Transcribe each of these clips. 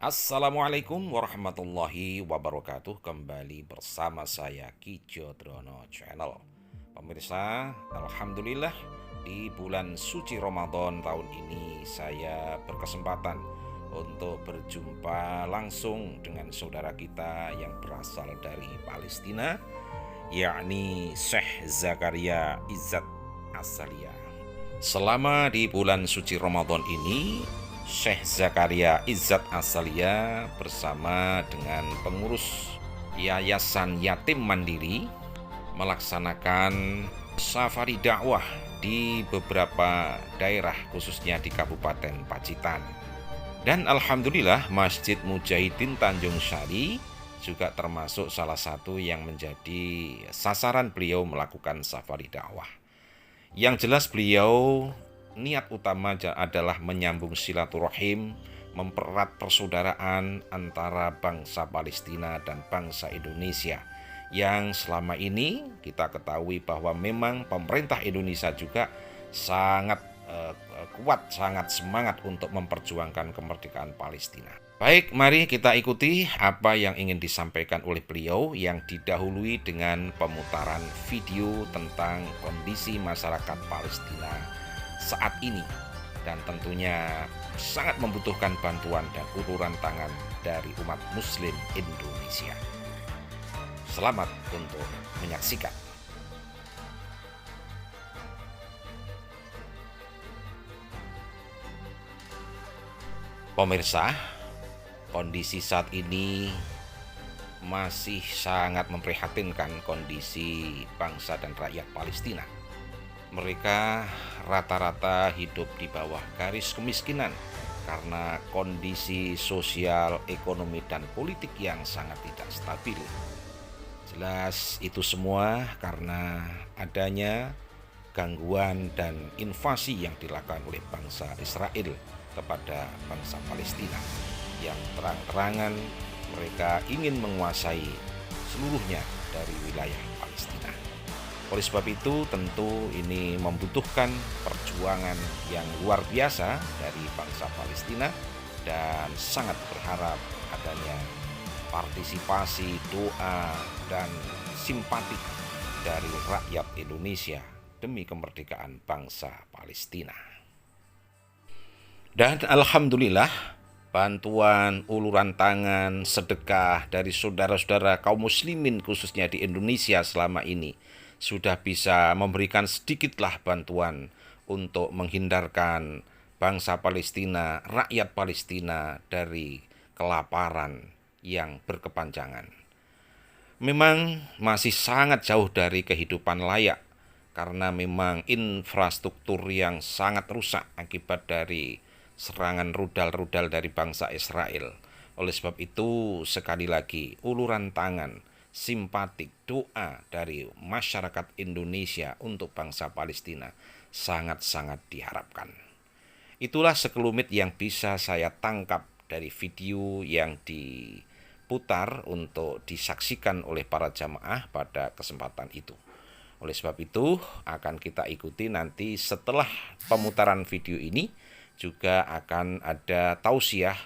Assalamualaikum warahmatullahi wabarakatuh. Kembali bersama saya Kijo Drono Channel. Pemirsa, alhamdulillah di bulan suci Ramadan tahun ini saya berkesempatan untuk berjumpa langsung dengan saudara kita yang berasal dari Palestina, yakni Syekh Zakaria Izzat Asalia. Selama di bulan suci Ramadan ini, Syekh Zakaria Izzat Asalia bersama dengan pengurus Yayasan Yatim Mandiri melaksanakan safari dakwah di beberapa daerah khususnya di Kabupaten Pacitan. Dan alhamdulillah Masjid Mujahidin Tanjung Sari juga termasuk salah satu yang menjadi sasaran beliau melakukan safari dakwah. Yang jelas beliau niat utama adalah menyambung silaturahim, mempererat persaudaraan antara bangsa Palestina dan bangsa Indonesia, yang selama ini kita ketahui bahwa memang pemerintah Indonesia juga sangat kuat, sangat semangat untuk memperjuangkan kemerdekaan Palestina. Baik, mari kita ikuti apa yang ingin disampaikan oleh beliau yang didahului dengan pemutaran video tentang kondisi masyarakat Palestina saat ini, dan tentunya sangat membutuhkan bantuan dan uluran tangan dari umat muslim Indonesia. Selamat untuk menyaksikan. Pemirsa, kondisi saat ini masih sangat memprihatinkan kondisi bangsa dan rakyat Palestina. Mereka rata-rata hidup di bawah garis kemiskinan karena kondisi sosial, ekonomi, dan politik yang sangat tidak stabil. Jelas itu semua karena adanya gangguan dan invasi yang dilakukan oleh bangsa Israel kepada bangsa Palestina, yang terang-terangan mereka ingin menguasai seluruhnya dari wilayah Palestina. Oleh sebab itu tentu ini membutuhkan perjuangan yang luar biasa dari bangsa Palestina, dan sangat berharap adanya partisipasi, doa, dan simpati dari rakyat Indonesia demi kemerdekaan bangsa Palestina. Dan alhamdulillah bantuan, uluran tangan, sedekah dari saudara-saudara kaum muslimin khususnya di Indonesia selama ini sudah bisa memberikan sedikitlah bantuan untuk menghindarkan bangsa Palestina, rakyat Palestina dari kelaparan yang berkepanjangan. Memang masih sangat jauh dari kehidupan layak karena memang infrastruktur yang sangat rusak akibat dari serangan rudal-rudal dari bangsa Israel. Oleh sebab itu, sekali lagi, uluran tangan, simpatik, doa dari masyarakat Indonesia untuk bangsa Palestina sangat-sangat diharapkan. Itulah sekelumit yang bisa saya tangkap dari video yang diputar untuk disaksikan oleh para jamaah pada kesempatan itu. Oleh sebab itu, akan kita ikuti nanti setelah pemutaran video ini juga akan ada tausiah,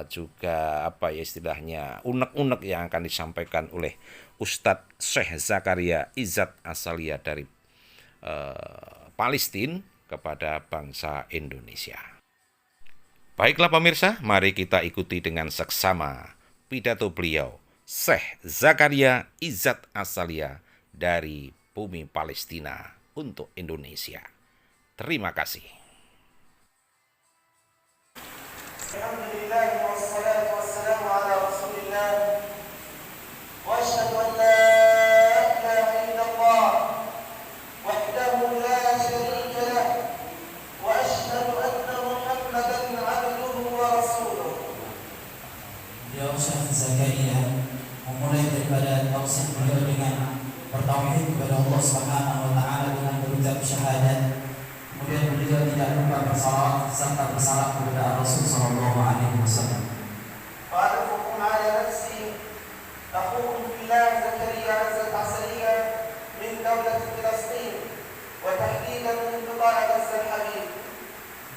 juga istilahnya unek-unek yang akan disampaikan oleh Ustadz Syekh Zakaria Izzat Asalia dari Palestina kepada bangsa Indonesia. Baiklah pemirsa, mari kita ikuti dengan seksama pidato beliau, Syekh Zakaria Izzat Asalia dari bumi Palestina untuk Indonesia. Terima kasih. Alhamdulillah wassalatu wassalamu ala Rasulillah wa asyhadu an la ilaha illallah wahdahu la syarika lah wa asyhadu anna Muhammadan 'abduhu wa rasuluh. Beliau Syekh Zakaria memulai daripada tausiah beliau dengan bertauhid kepada Allah Subhanahu wa taala dengan berucap syahadat. Kemudian beliau tidak lupa bersalawat serta bersalam kepada Rasul sallallahu alaihi wasallam. Fa'adukum ala nafsi akhukum fillah Zakaria Izzat Asalia min dawlat Filastin wa tahdidan min qita'i Gaza al-Habib.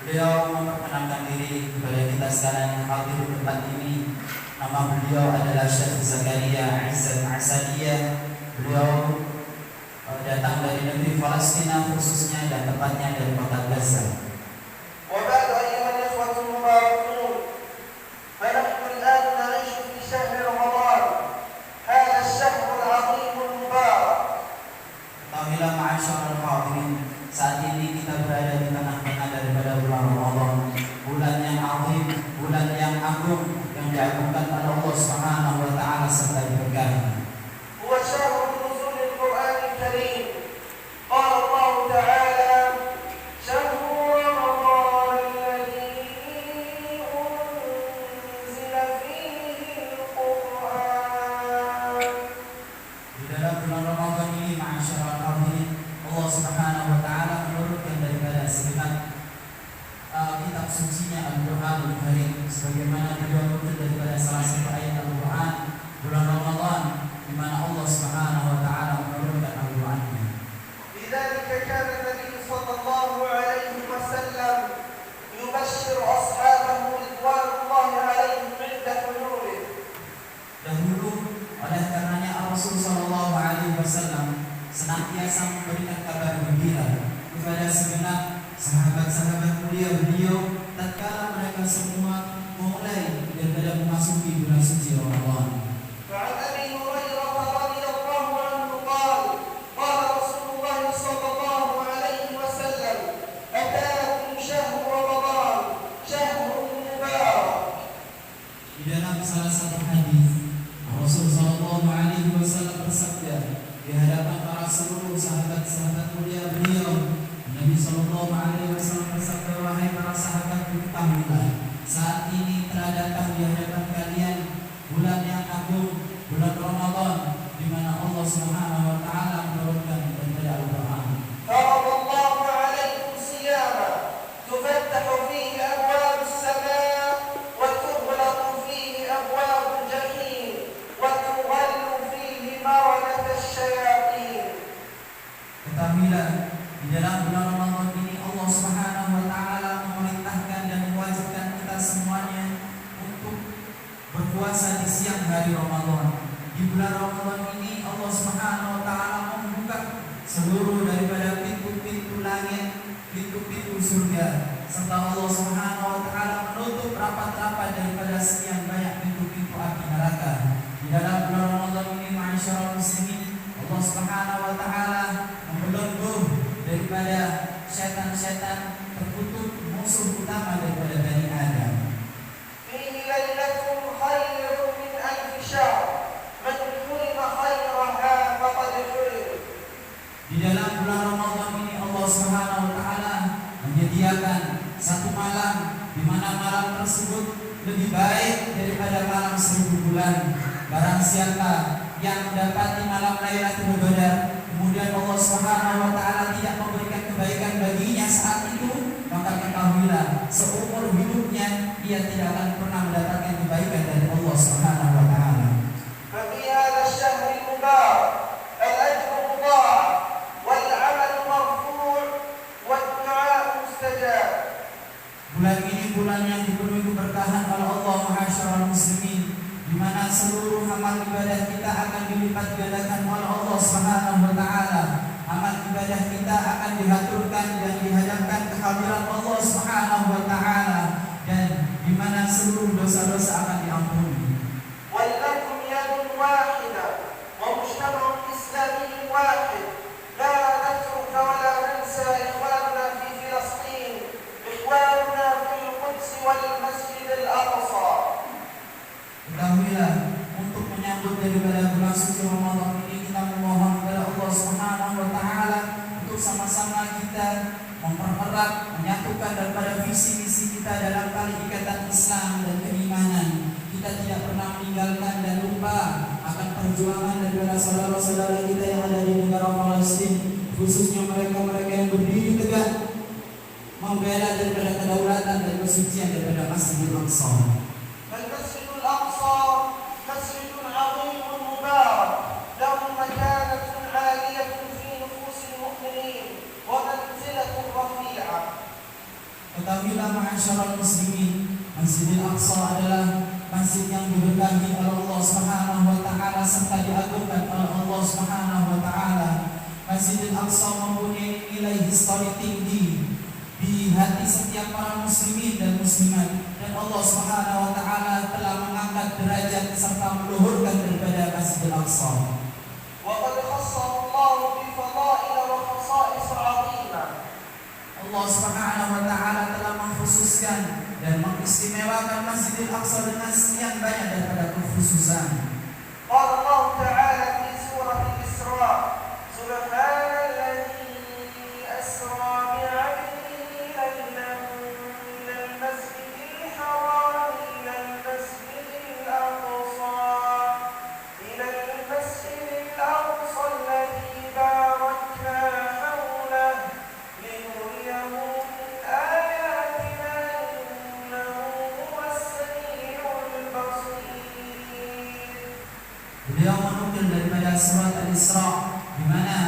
Beliau memperkenalkan diri kepada kita kita sekalian yang hadir di tempat ini. Nama beliau adalah Syekh Zakaria Izzat Asadiyah. Beliau datang dari negeri Palestina khususnya dan tepatnya dari kota Gaza. وبعد أيها الإخوة المباركون فنحن الآن نعيش في شهر رمضان هذا الشهر العظيم المبارك. Ketahuilah ma'asyiral hadirin, saat ini kita berada di tengah-tengah daripada bulan Ramadan, bulan yang azim, bulan yang agung yang diagungkan oleh Allah Subhanahu wa taala serta diberkahi. هو شهر نزول القرآن الكريم. قال الله تعالى: شهر رمضان الذي أنزل فيه القرآن. Di dalam bulan Ramadan ini, ma'asyiral hadirin, Allah Subhanahu wa taala menurunkan daripada segenap kitab sucinya Al-Qur'anul Karim, sebagaimana beliau menurut daripada salah satu ayat Al-Qur'an bulan Ramadan, di mana Allah Subhanahu wa taala menurunkan Al-Qur'an-Nya. لذلك كان النبي صلى الله عليه وسلم يبشر أصحابه رضوان الله عليهم عند حلوله. Dahulu oleh karenanya Rasul sallallahu alaihi wasallam senantiasa memberikan kabar gembira kepada segenap sahabat-sahabat mulia beliau tatkala mereka semua memulai daripada memasuki bulan suci Ramadan. فعن أبي هريرة رضي الله عنه قال: قال رسول الله صلى الله عليه وسلم: أتاكم شهر رمضان شهر مبارك. Di dalam salah satu hadis Rasul sallallahu alaihi wasallam bersabda di hadapan para seluruh sahabat-sahabat mulia beliau, Nabi sallallahu alaihi wasallam bersabda, wahai para sahabat, ketahuilah saat ini telah datang di hadapan kalian bulan yang agung, bulan Ramadan, di mana Allah Subhanahu wa taala menurunkan daripada Al-Qur'an. فرض الله عليكم صياما تفتح فيه أبواب السماء وتغلق فيه أبواب الجحيم وتغل فيه مردة الشياطين. Ketahuilah di dalam bulan Ramadan ini Allah Subhanahu wa taala memerintahkan dan mewajibkan kita semuanya untuk berpuasa di siang hari Ramadan. Di bulan Ramadan ini Allah Subhanahu wa taala membuka seluruh daripada pintu-pintu langit, pintu-pintu surga, serta Allah Subhanahu wa taala menutup rapat-rapat daripada sekian banyak pintu-pintu api neraka. Di dalam bulan Ramadan ini, ma'asyiral muslimin, Allah Subhanahu wa taala membelenggu daripada syaitan-syaitan terkutuk, musuh utama daripada Bani Adam. فيه ليلة خير من ألف شهر من حرم خيرها فقد حرم. Di dalam bulan Ramadan ini Allah Subhanahu wa taala menyediakan satu malam di mana malam tersebut lebih baik daripada malam 1000 bulan. Barang siapa yang mendapati malam Lailatul Qadar, kemudian Allah Subhanahu wa taala tidak memberikan kebaikan baginya saat itu, maka ketahuilah seumur hidupnya ia tidak akan pernah mendapatkan kebaikan dari Allah Subhanahu wa taala. ففي هذا الشهر المبارك الأجر مضاعف والعمل مرفوع والدعاء مستجاب. Bulan ini bulan yang dipenuhi keberkahan oleh Allah Ma'asyiral muslimin, di mana seluruh amal ibadah kita akan dilipat gandakan oleh Allah Subhanahu wa taala. Amal ibadah kita akan dihaturkan dan dihadapkan kehadiran Allah Subhanahu wa taala, dan di mana seluruh dosa-dosa akan diampuni. ولنكن يد واحدة ومجتمع إسلامي واحد، لا نترك ولا ننسى إخواننا في فلسطين، إخواننا في القدس والمسجد الأقصى. Ketahuilah, untuk menyambut daripada bulan suci Ramadan ini, kita memohon kepada Allah Subhanahu wa taala untuk sama-sama kita mempererat, menyatukan daripada visi-misi kita dalam tali ikatan Islam dan keimanan. Kita tidak pernah meninggalkan dan lupa akan perjuangan daripada saudara-saudara kita yang ada di negara Palestina, khususnya mereka-mereka yang berdiri tegak membela daripada kedaulatan dan kesucian daripada Masjidil Aqsa. فالمسجد الأقصى مسجد عظيم مبارك له مكانة عالية في نفوس المؤمنين ومنزلة رفيعة. Ketahuilah ma'asyiral muslimin, Masjidil Aqsa adalah masjid yang diberkahi oleh Allah Subhanahu wa taala serta diagungkan oleh Allah Subhanahu wa taala. Masjidil Aqsa mempunyai nilai histori tinggi di hati setiap para muslimin dan muslimat, dan Allah Subhanahu wa taala telah mengangkat derajat serta meluhurkan daripada Masjidil Aqsa. وقد خصه الله بفضائل وخصائص عظيمة. Allah Subhanahu wa taala telah mengkhususkan dan mengistimewakan Masjidil Aqsa dengan sekian banyak daripada kekhususan. قال الله تعالى في سورة الإسراء: سبحان الذي أسرى بعبده ليلا من المسجد الحرام إلى المسجد الأقصى الذي باركنا حوله لنريه من آياتنا إنه هو السميع البصير. Beliau menukil daripada surat Al-Isra, di mana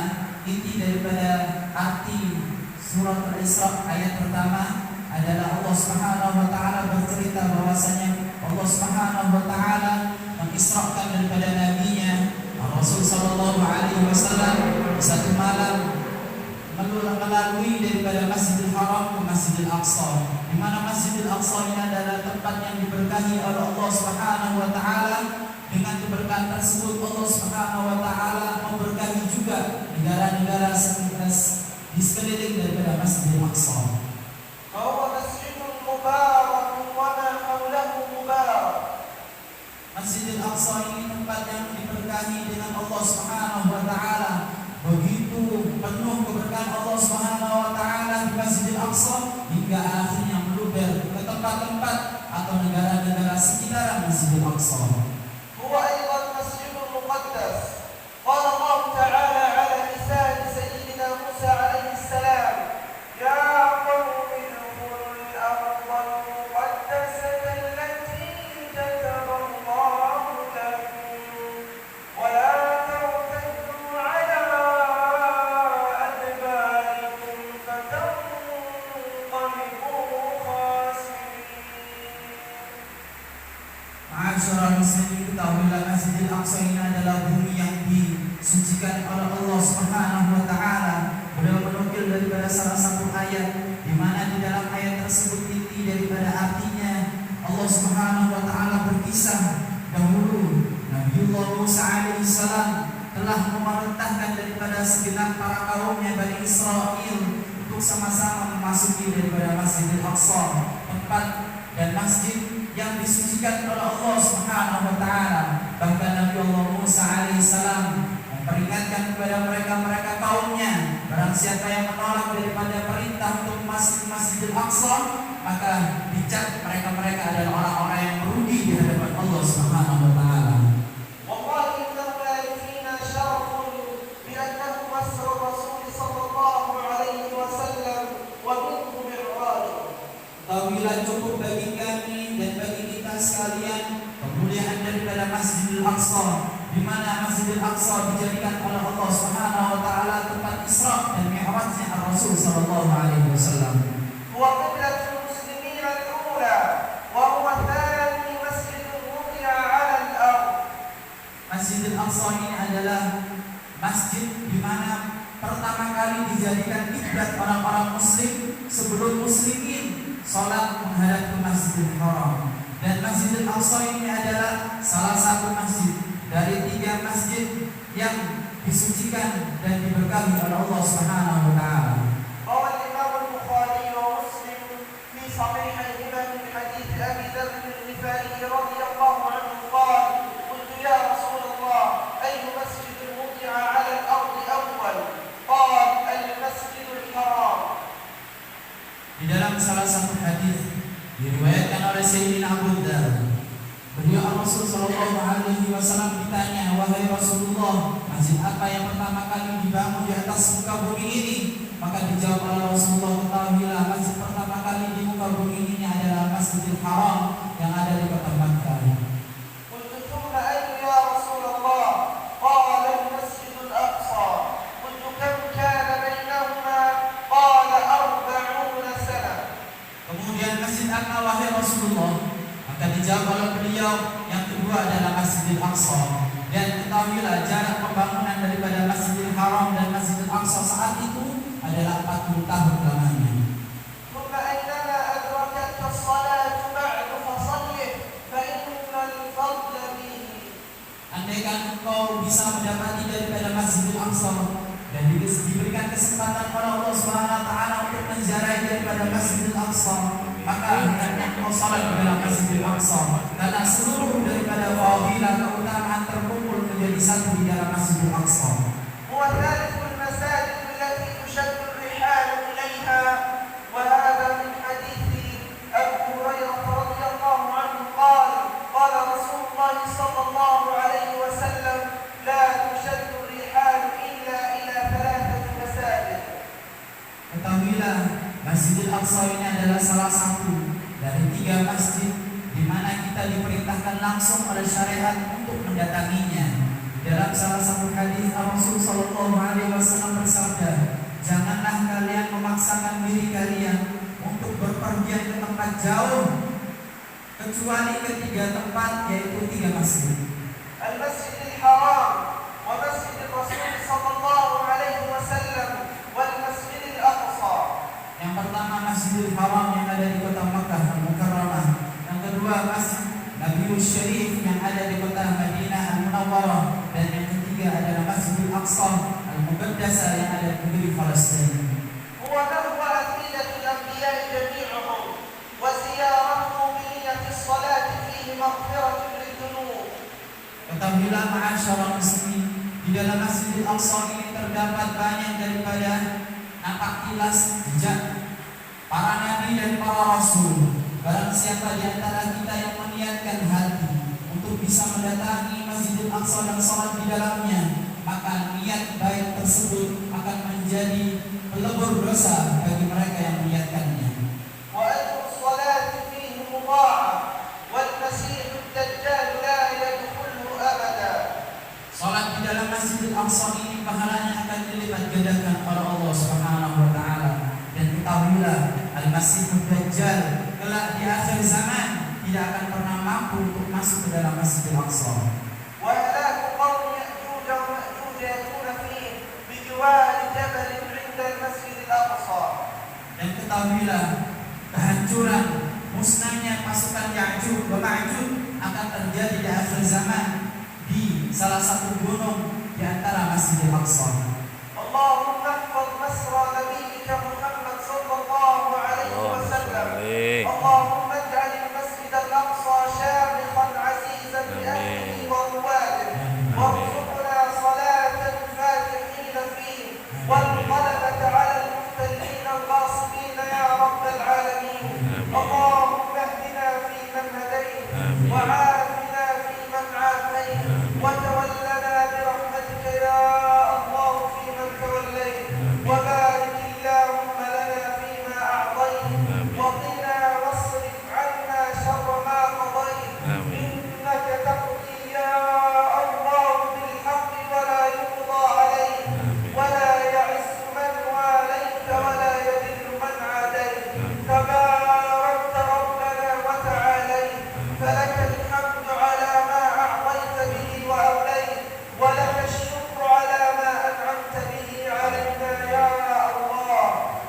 inti daripada arti surat Al-Isra ayat pertama adalah Allah Subhanahu wa taala bercerita bahwasanya Allah Subhanahu wa taala mengisrakan daripada nabinya Rasul sallallahu alaihi wasallam satu malam melalui daripada Masjidil Haram ke Masjidil Aqsa, di mana Masjidil Aqsa ini adalah tempat yang diberkahi oleh Allah Subhanahu wa taala. Dengan keberkahan tersebut Allah Subhanahu wa taala memberkahi juga negara-negara di sekeliling daripada Masjidil Aqsa. فهو مسجد مبارك وما حوله مبارك. Masjidil Aqsa ini tempat yang diberkahi dengan Allah Subhanahu wa taala. Begitu penuh keberkahan Allah Subhanahu wa taala di Masjidil Aqsa hingga akhirnya meluber ke tempat-tempat atau negara-negara sekitar Masjidil Aqsa. هو أيضا مسجد مقدس. قال الله تعالى على لسان سيدنا موسى عليه السلام: يا قوم ادخلوا الأرض المقدسة التي كتب الله لكم ولا ترتدوا على أدباركم فتنقلبوا خاسرين. Ma'asyiral muslimin, ketahuilah Masjidil Aqsa ini adalah bumi yang disucikan oleh Allah Subhanahu wa taala. Beliau menukil daripada salah satu ayat, di mana di dalam ayat tersebut inti daripada artinya Allah Subhanahu wa taala berkisah dahulu Nabiullah Musa alaihi salam telah memerintahkan daripada segenap para kaumnya Bani Israel untuk sama-sama memasuki daripada Masjidil Aqsa, tempat dan masjid yang disucikan oleh Allah Subhanahu wa taala. Bahkan Nabi Allah Musa alaihi salam memperingatkan kepada mereka kaumnya, barang siapa yang menolak daripada perintah untuk masuk Masjidil Aqsa, maka dicap mereka adalah orang-orang yang merugi di hadapan Allah Subhanahu wa taala. والله إنه لا يكفينا شرف بأنه مسر الرسول صلى الله عليه وسلم ومنه معراجه. Ketahuilah cukup bagi kami dan bagi kita sekalian kemuliaan daripada Masjidil Aqsa, di mana Masjidil Aqsa dijadikan oleh Allah Subhanahu wa taala tempat Isra dan Mi'rajnya Rasul sallallahu alaihi wasallam. هو قبلة المسلمين الأولى وهو ثاني مسجد وضع على الأرض. Masjidil Aqsa ini adalah masjid di mana pertama kali dijadikan kiblat orang-orang muslim sebelum muslimin salat menghadap ke Masjidil Haram. Dan Masjidil Aqsa ini adalah salah satu masjid dari 3 masjid yang disucikan dan diberkahi oleh Allah Subhanahu wa taala. روى الإمام البخاري ومسلم في صحيحيهما من حديث أبي ذر الغفاري رضي الله عنه قال: قلت يا رسول الله أي مسجد وضع على الأرض أول؟ قال: المسجد الحرام. Di dalam salah satu hadis diriwayatkan oleh Sayyidina Abu Dzar, beliau Rasul sallallahu alaihi wasallam ditanya, "Wahai Rasulullah, masjid apa yang pertama kali dibangun di atas muka bumi ini?" Maka dijawab oleh Rasulullah, "Ketahuilah, masjid pertama kali di muka bumi ini adalah Masjidil Haram yang ada di kota Makkah." قلت ثم أي يا رسول الله؟ قال: المسجد الأقصى. قلت كم كان بينهما؟ قال: 40 سنة. Kemudian masjid apa wahai Rasulullah? Rasulullah? Maka dijawab oleh beliau, yang kedua adalah Masjidil Aqsa. Dan ketahuilah jarak pembangunan daripada Masjidil Haram dan Masjidil Aqsa saat itu adalah 40 tahun lamanya. ثم أينما أدركتك الصلاة بعد فصله فإن الفضل به. Andaikan engkau bisa mendapati daripada Masjidil Aqsa dan diberikan kesempatan oleh Allah Subhanahu wa taala untuk menziarahi daripada Masjidil Aqsa, maka hendaknya engkau salat di dalam Masjidil Aqsa, karena seluruh daripada fadilah keutamaan terkumpul menjadi satu di dalam Masjidil Aqsa. هو ثالث المساجد التي تشد الرحال إليها، وهذا من حديث أبي هريرة رضي الله عنه قال قال رسول الله صلى الله عليه وسلم لا تشد الرحال إلا إلى ثلاثة مساجد. Ketahuilah, Masjidil Aqsa ini adalah salah satu dari 3 masjid di mana kita diperintahkan langsung oleh syariat untuk mendatanginya. Dalam salah satu hadis Rasul sallallahu alaihi wasallam bersabda, "Janganlah kalian memaksakan diri kalian untuk berpergian ke tempat jauh kecuali ke 3 tempat, yaitu 3 masjid. المسجد الحرام ومسجد الرسول صلى الله عليه وسلم والمسجد الأقصى. Yang pertama Masjidil Haram yang ada di kota Makkah Al-Mukarramah. Yang kedua Masjid Nabiul Syarif yang ada di kota Madinah Al-Munawwarah. Dan yang ketiga adalah Masjidil Aqsa Al-Muqaddasah yang ada di negeri Palestina. هو نحو أفئدة الأنبياء جميعهم، وزيارته بنية الصلاة فيه مغفرة للذنوب. Ketahuilah ma'asyarul muslimin, di dalam Masjidil Aqsa ini terdapat banyak daripada nampak kilas jejak para nabi dan para rasul. Barang siapa di antara kita yang meniatkan hati untuk bisa mendatangi Masjidil Aqsa dan salat di dalamnya, maka niat baik tersebut akan menjadi pelebur dosa bagi mereka yang meniatkannya. وأجر الصلاة فيه مضاعف، والمسيح الدجال لا يدخله أبدا. Salat di dalam Masjidil Aqsa ini pahalanya akan dilipat gandakan oleh Allah Subhanahu wa taala. Dan ketahuilah, Al-Masihud Dajjal kelak di akhir zaman tidak akan pernah mampu untuk masuk ke dalam Masjidil Aqsa. وهلاك قوم يأجوج ومأجوج يكون فيه بجوار جبل عند المسجد الأقصى. Dan ketahuilah, kehancuran musnahnya pasukan Ya'juj wa Ma'juj akan terjadi di akhir zaman di salah satu gunung di antara Masjidil Aqsa. اللهم احفظ مسرى نبيك محمد صلى الله عليه وسلم. اللهم اجعل المسجد الأقصى شامخا عزيزا بأهله ورواده، وارزقنا صلاة الفاتحين فيه والغلبة على المحتلين الغاصبين يا رب العالمين. اللهم اهدنا فيمن هديت، وعافنا فيمن عافيت، وتولنا برحمتك يا الله فيمن توليت، وبارك اللهم لنا فيما أعطيت، وقنا واصرف عنا شر ما قضيت، إنك تقضي يا الله بالحق ولا يقضى عليك، ولا يعز من واليت ولا يذل من عاديت، تباركت ربنا وتعاليت، فلك الحمد على ما أعطيت به وأوليت، ولك الشكر على ما أنعمت به علينا يا الله.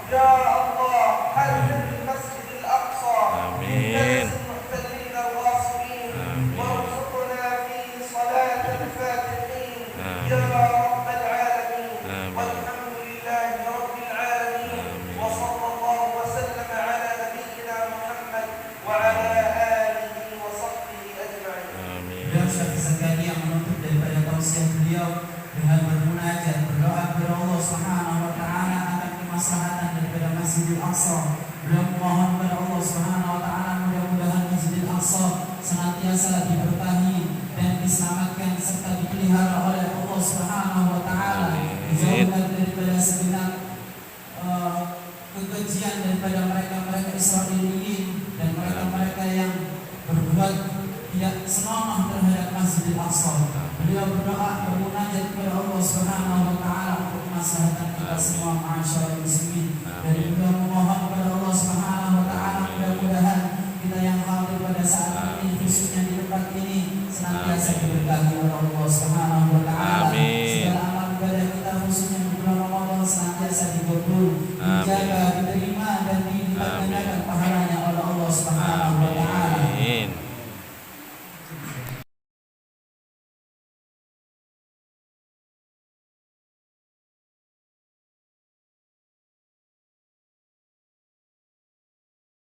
يا الله حرر المسجد الأقصى من بأس المحتلين الغاصبين، وارزقنا فيه صلاة الفاتحين يا رب العالمين. والحمد لله رب العالمين، وصلى الله وسلم على نبينا محمد وعلى آله وصحبه أجمعين. Beliau Syekh Zakaria menutup daripada tausiah beliau dengan bermunajat, berdoa kepada Allah Subhanahu wa taala akan kemaslahatan daripada Masjidil Aqsa. Beliau memohon kepada Allah Subhanahu wa taala mudah-mudahan Masjidil Aqsa senantiasa diberkahi dan diselamatkan serta dipelihara oleh Allah Subhanahu wa taala, dijauhkan daripada segenap kekejian daripada mereka-mereka Israeliyin dan mereka-mereka yang berbuat tidak senonoh terhadap Masjidil Aqsa. Beliau berdoa bermunajat kepada Allah Subhanahu wa taala untuk kemaslahatan kita semua, ma'asyarul muslimin, dari